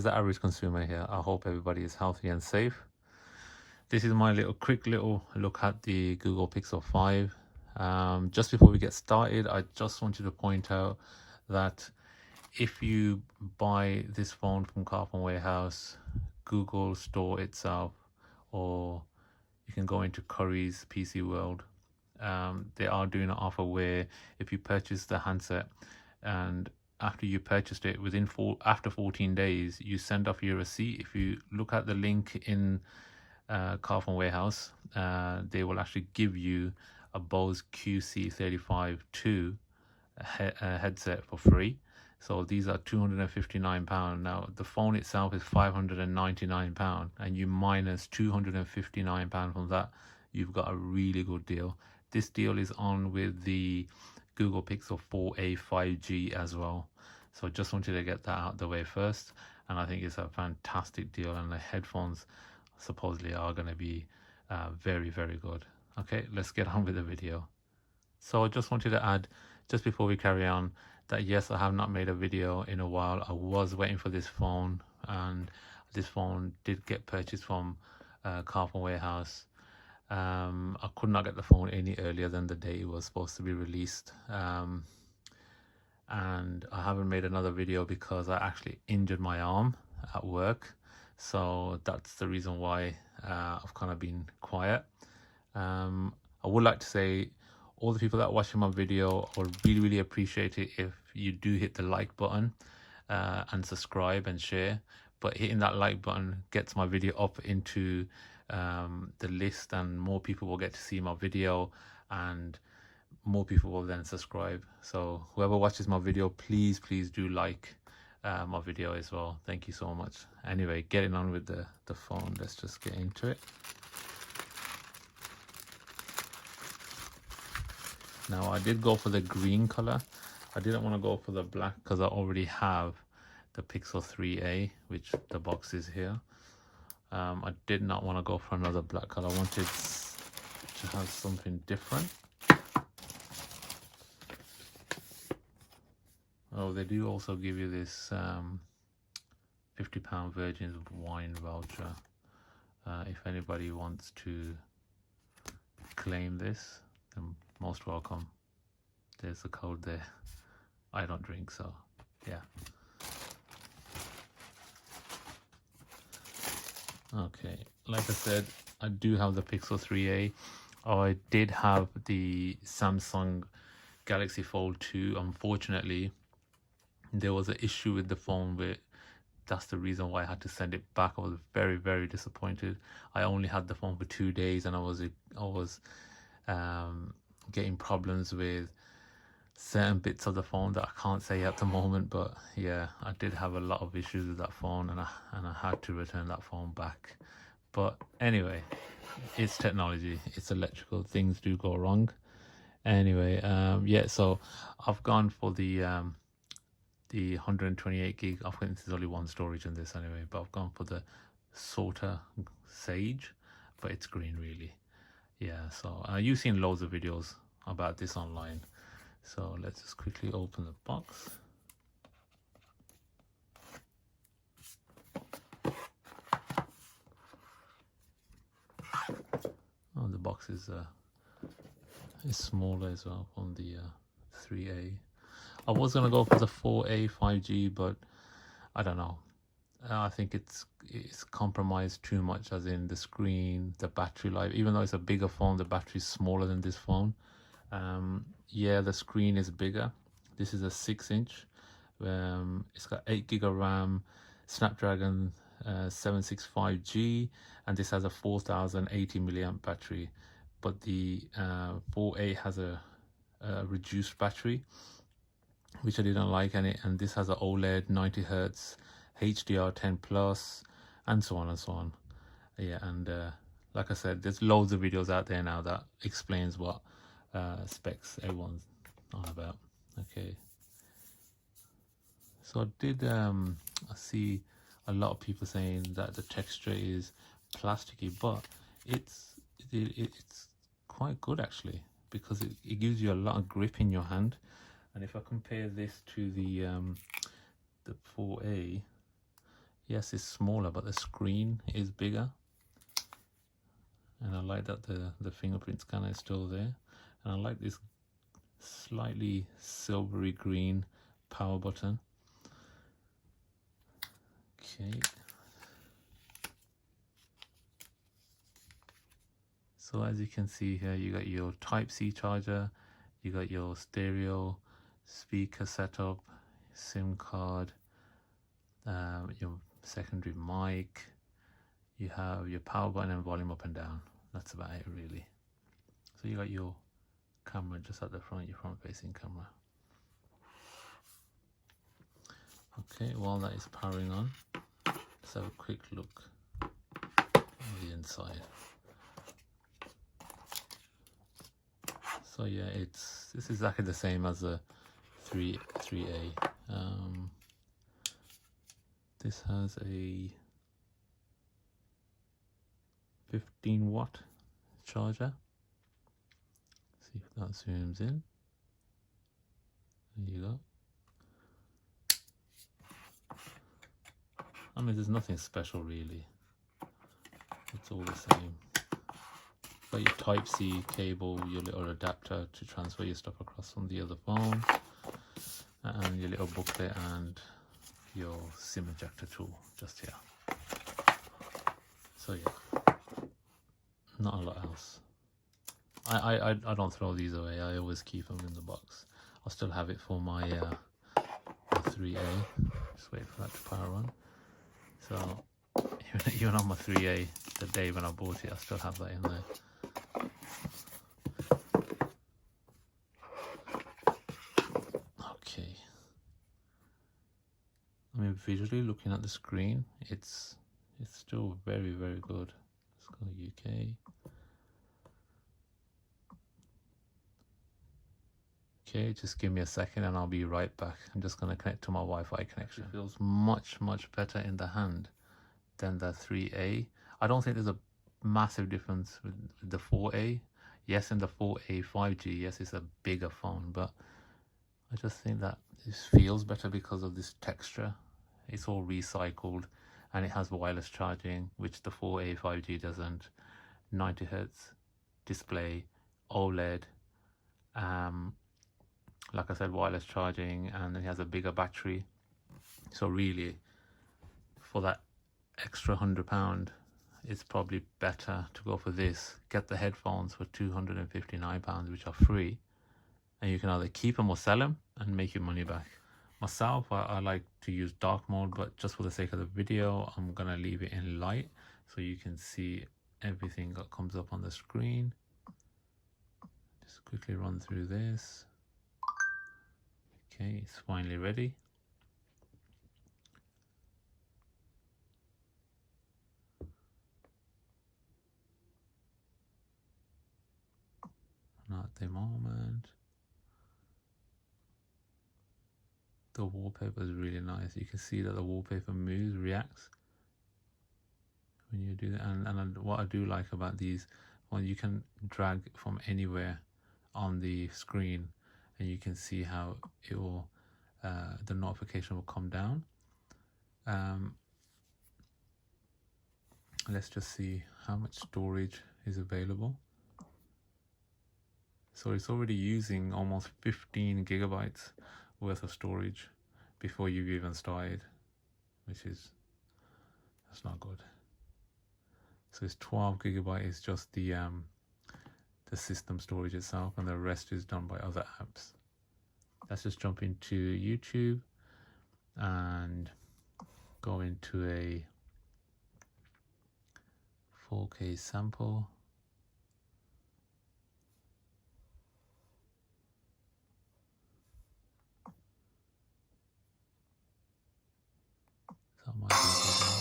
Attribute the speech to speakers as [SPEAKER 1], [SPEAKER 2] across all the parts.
[SPEAKER 1] the average consumer here. I hope everybody is healthy and safe. This is my quick little look at the Google Pixel 5. Just before we get started, I just wanted to point out that if you buy this phone from Carphone Warehouse, Google Store itself, or you can go into Curry's PC World, they are doing an offer where if you purchase the handset and after you purchased it after 14 days you send off your receipt. If you look at the link in Carphone Warehouse, they will actually give you a Bose QC35 2 headset for free. So these are £259. Now the phone itself is £599, and you minus £259 from that, you've got a really good deal. This deal is on with the Google Pixel 4a 5G as well. So just wanted to get that out the way first, and I think it's a fantastic deal, and the headphones supposedly are going to be very, very good. Okay, let's get on with the video. So I just wanted to add, just before we carry on, that yes, I have not made a video in a while. I was waiting for this phone, and this phone did get purchased from Carphone Warehouse. I could not get the phone any earlier than the day it was supposed to be released, and I haven't made another video because I actually injured my arm at work, so that's the reason why I've kind of been quiet. I would like to say, all the people that are watching my video, I would really appreciate it if you do hit the like button and subscribe and share. But hitting that like button gets my video up into the list, and more people will get to see my video, and more people will then subscribe. So whoever watches my video, please do like my video as well. Thank you so much. Anyway, getting on with the phone, let's just get into it. Now I did go for the green color. I didn't want to go for the black because I already have the Pixel 3a, which the box is here. I did not want to go for another black color. I wanted to have something different. Oh, they do also give you this £50 Virgin's wine voucher. If anybody wants to claim this, then most welcome. There's a code there. I don't drink, so yeah. Okay, like I said, I do have the Pixel 3a. I did have the Samsung Galaxy Fold 2. Unfortunately, there was an issue with the phone where that's the reason why I had to send it back. I was very disappointed. I only had the phone for 2 days, and I was getting problems with certain bits of the phone that I can't say at the moment. But yeah, I did have a lot of issues with that phone, and I had to return that phone back. But anyway, it's technology, it's electrical, things do go wrong. Anyway, yeah, so I've gone for the 128 gig. I think there's only one storage in this anyway, but I've gone for the Sorta Sage, but it's green really. Yeah, so you've seen loads of videos about this online. So let's just quickly open the box. Oh, the box is smaller as well from the 3A. I was gonna go for the 4A 5G, but I don't know. I think it's compromised too much, as in the screen, the battery life. Even though it's a bigger phone, the battery is smaller than this phone. Yeah, the screen is bigger. This is a 6-inch. It's got 8 gig of RAM, Snapdragon 765G, and this has a 4080 milliamp battery. But the 4A has a reduced battery, which I didn't like, and this has an OLED 90 Hz HDR10 plus, and so on and so on. Yeah, and like I said, there's loads of videos out there now that explains what specs everyone's on about. Okay, so I did I see a lot of people saying that the texture is plasticky, but it's quite good actually, because it gives you a lot of grip in your hand. And if I compare this to the 4A, Yes, it's smaller, but the screen is bigger. And I like that the fingerprint scanner is still there. And I like this slightly silvery green power button. Okay. So as you can see here, you got your Type-C charger, you got your stereo speaker setup, SIM card, your secondary mic, you have your power button and volume up and down. That's about it really. So you got your camera just at the front, your front facing camera. Okay, while that is powering on, let's have a quick look on the inside. So yeah, this is exactly the same as the 3A. This has a 15-watt charger. See if that zooms in. There you go. I mean, there's nothing special really. It's all the same. Got your Type-C cable, your little adapter to transfer your stuff across from the other phone, and your little booklet and your SIM ejector tool just here. So yeah, not a lot else. I don't throw these away. I always keep them in the box. I'll still have it for my 3A. Just wait for that to power on. So even on my 3A, the day when I bought it, I still have that in there. Okay. I mean, visually looking at the screen, it's still very, very good. Let's go UK. Okay, just give me a second and I'll be right back. I'm just going to connect to my Wi-Fi connection. It feels much, much better in the hand than the 3A. I don't think there's a massive difference with the 4A. Yes, in the 4A 5G, yes, it's a bigger phone, but I just think that this feels better because of this texture. It's all recycled and it has wireless charging, which the 4A 5G doesn't. 90 Hz display, OLED, like I said, wireless charging, and then it has a bigger battery. So really, for that extra £100, it's probably better to go for this. Get the headphones for £259, which are free, and you can either keep them or sell them and make your money back. Myself, I like to use dark mode, but just for the sake of the video, I'm gonna leave it in light so you can see everything that comes up on the screen. Just quickly run through this. Okay, it's finally ready. Not at the moment. The wallpaper is really nice. You can see that the wallpaper moves, reacts when you do that. And what I do like about these, well, you can drag from anywhere on the screen and you can see how it will, the notification will come down. Let's just see how much storage is available. So it's already using almost 15 gigabytes worth of storage before you've even started, that's not good. So it's 12 gigabyte is just the system storage itself, and the rest is done by other apps. Let's just jump into YouTube and go into a 4K sample. That might be better.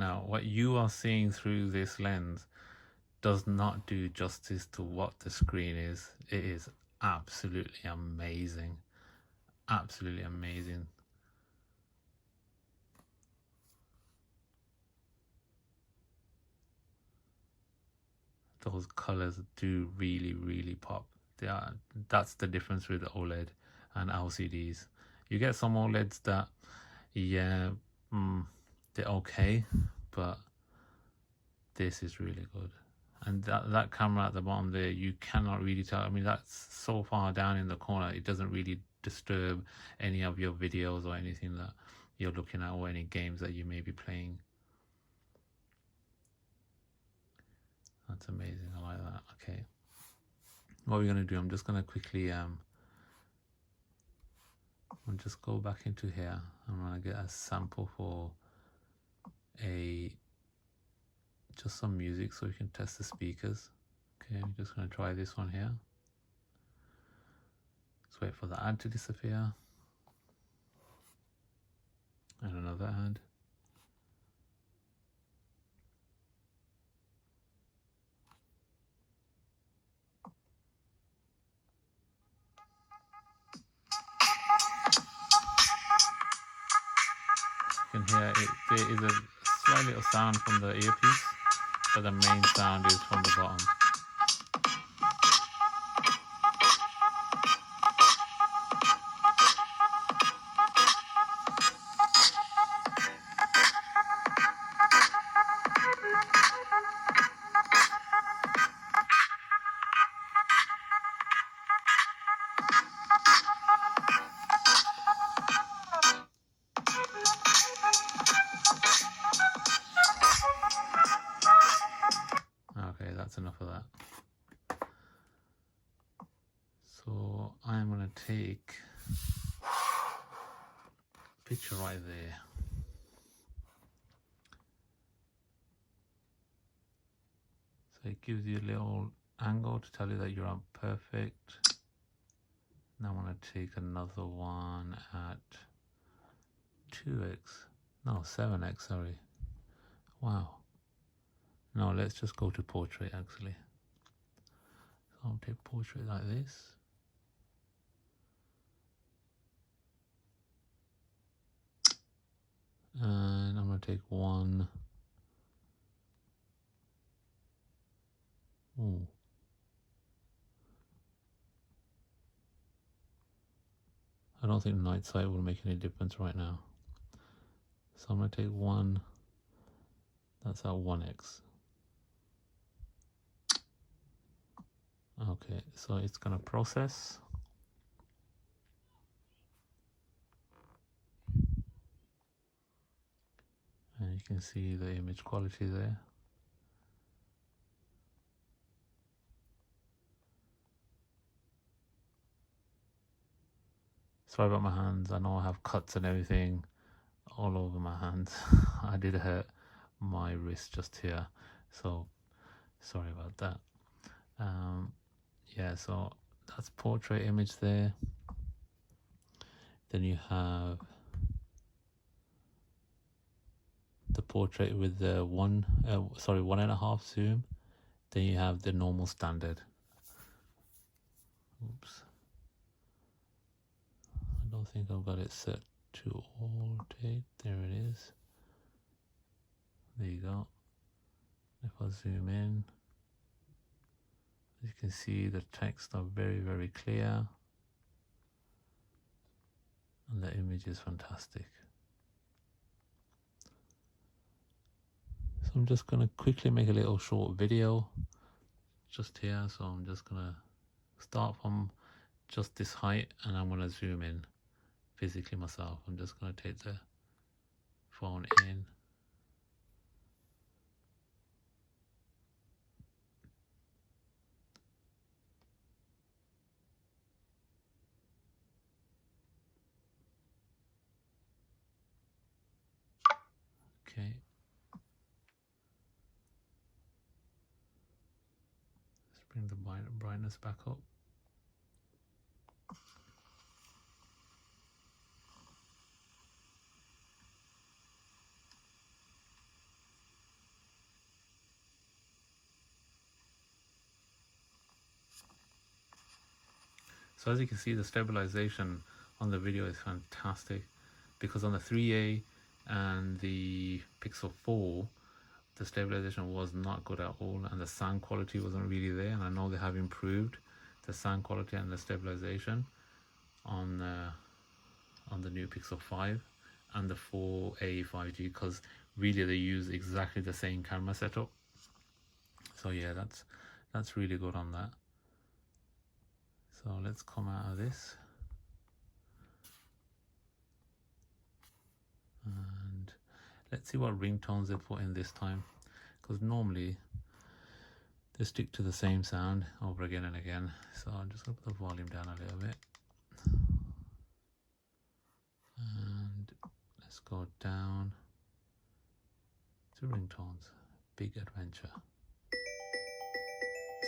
[SPEAKER 1] Now, what you are seeing through this lens does not do justice to what the screen is. It is absolutely amazing. Absolutely amazing. Those colors do really pop. That's the difference with OLED and LCDs. You get some OLEDs that, yeah, they're okay, but this is really good. And that camera at the bottom there, you cannot really tell. I mean, that's so far down in the corner, it doesn't really disturb any of your videos or anything that you're looking at, or any games that you may be playing. That's amazing. I like that. Okay, what we're going to do, I'm just going to quickly I'll just go back into here. I'm going to get a sample for just some music so we can test the speakers. Okay, I'm just going to try this one here. Let's wait for the ad to disappear. And another ad. You can hear it. There is a slight little sound from the earpiece, but the main sound is from the bottom. Okay, that's enough of that. So I'm going to take a picture right there. So it gives you a little angle to tell you that you're on perfect. Now I'm going to take another one at 2x. No, 7x, sorry. Wow. No, let's just go to portrait actually. So I'll take portrait like this. And I'm going to take one. Ooh. I don't think night sight will make any difference right now. So I'm going to take one. That's our 1x. Okay, so it's going to process. And you can see the image quality there. Sorry about my hands. I know I have cuts and everything all over my hands. I did hurt my wrist just here. So sorry about that. Yeah, so that's portrait image there. Then you have the portrait with the 1.5 zoom. Then you have the normal standard. Oops. I don't think I've got it set to rotate. There it is. There you go. If I zoom in, as you can see, the text are very clear. And the image is fantastic. So I'm just going to quickly make a little short video just here. So I'm just going to start from just this height and I'm going to zoom in physically myself. I'm just going to take the phone in. Okay. Let's bring the brightness back up. So as you can see, the stabilization on the video is fantastic, because on the 3A and the Pixel 4, the stabilization was not good at all, and the sound quality wasn't really there. And I know they have improved the sound quality and the stabilization on the new Pixel 5 and the 4A 5G, because really they use exactly the same camera setup. So yeah, that's really good on that. So let's come out of this, and let's see what ringtones they put in this time, because normally they stick to the same sound over again and again. So I'm just going to put the volume down a little bit, and let's go down to ringtones. Big Adventure,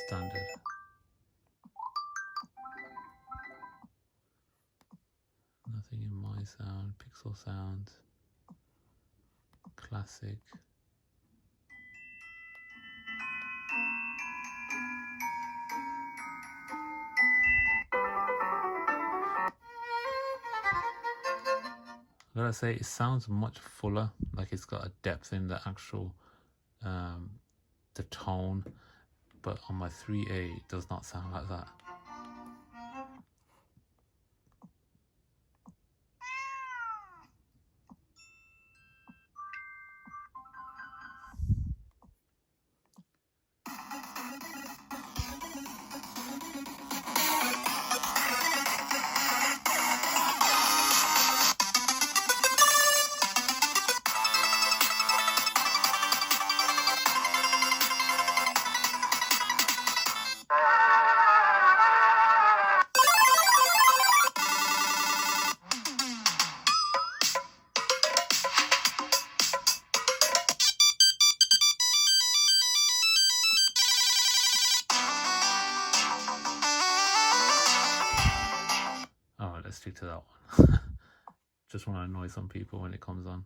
[SPEAKER 1] standard, nothing in my sound, Pixel sounds, classic. I gotta say, it sounds much fuller, like it's got a depth in the actual the tone, but on my 3A it does not sound like that. Alright, let's stick to that one. Just want to annoy some people when it comes on.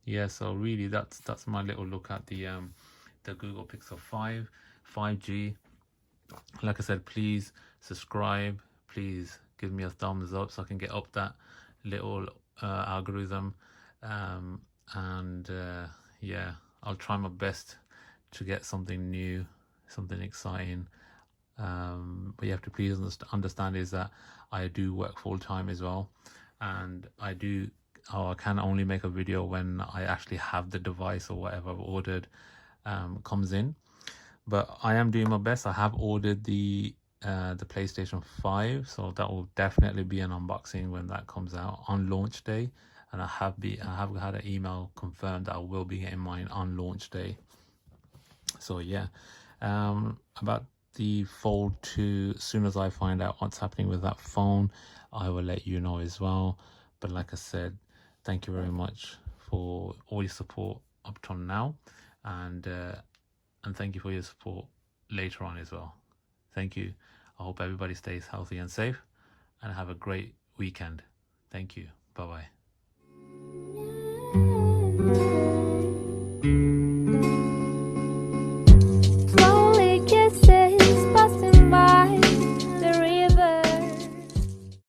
[SPEAKER 1] Yeah, so really that's my little look at the Google Pixel 5 5G. Like I said, please subscribe, please give me a thumbs up so I can get up that little algorithm, and yeah, I'll try my best to get something new, something exciting. But you have to please understand is that I do work full-time as well, and I can only make a video when I actually have the device or whatever I've ordered comes in. But I am doing my best. I have ordered the PlayStation 5, so that will definitely be an unboxing when that comes out on launch day. And I have had an email confirmed that I will be getting mine on launch day. So yeah, about the Fold 2, as soon as I find out what's happening with that phone, I will let you know as well. But like I said, thank you very much for all your support up till now, and thank you for your support later on as well. Thank you. I hope everybody stays healthy and safe, and have a great weekend. Thank you. Bye bye.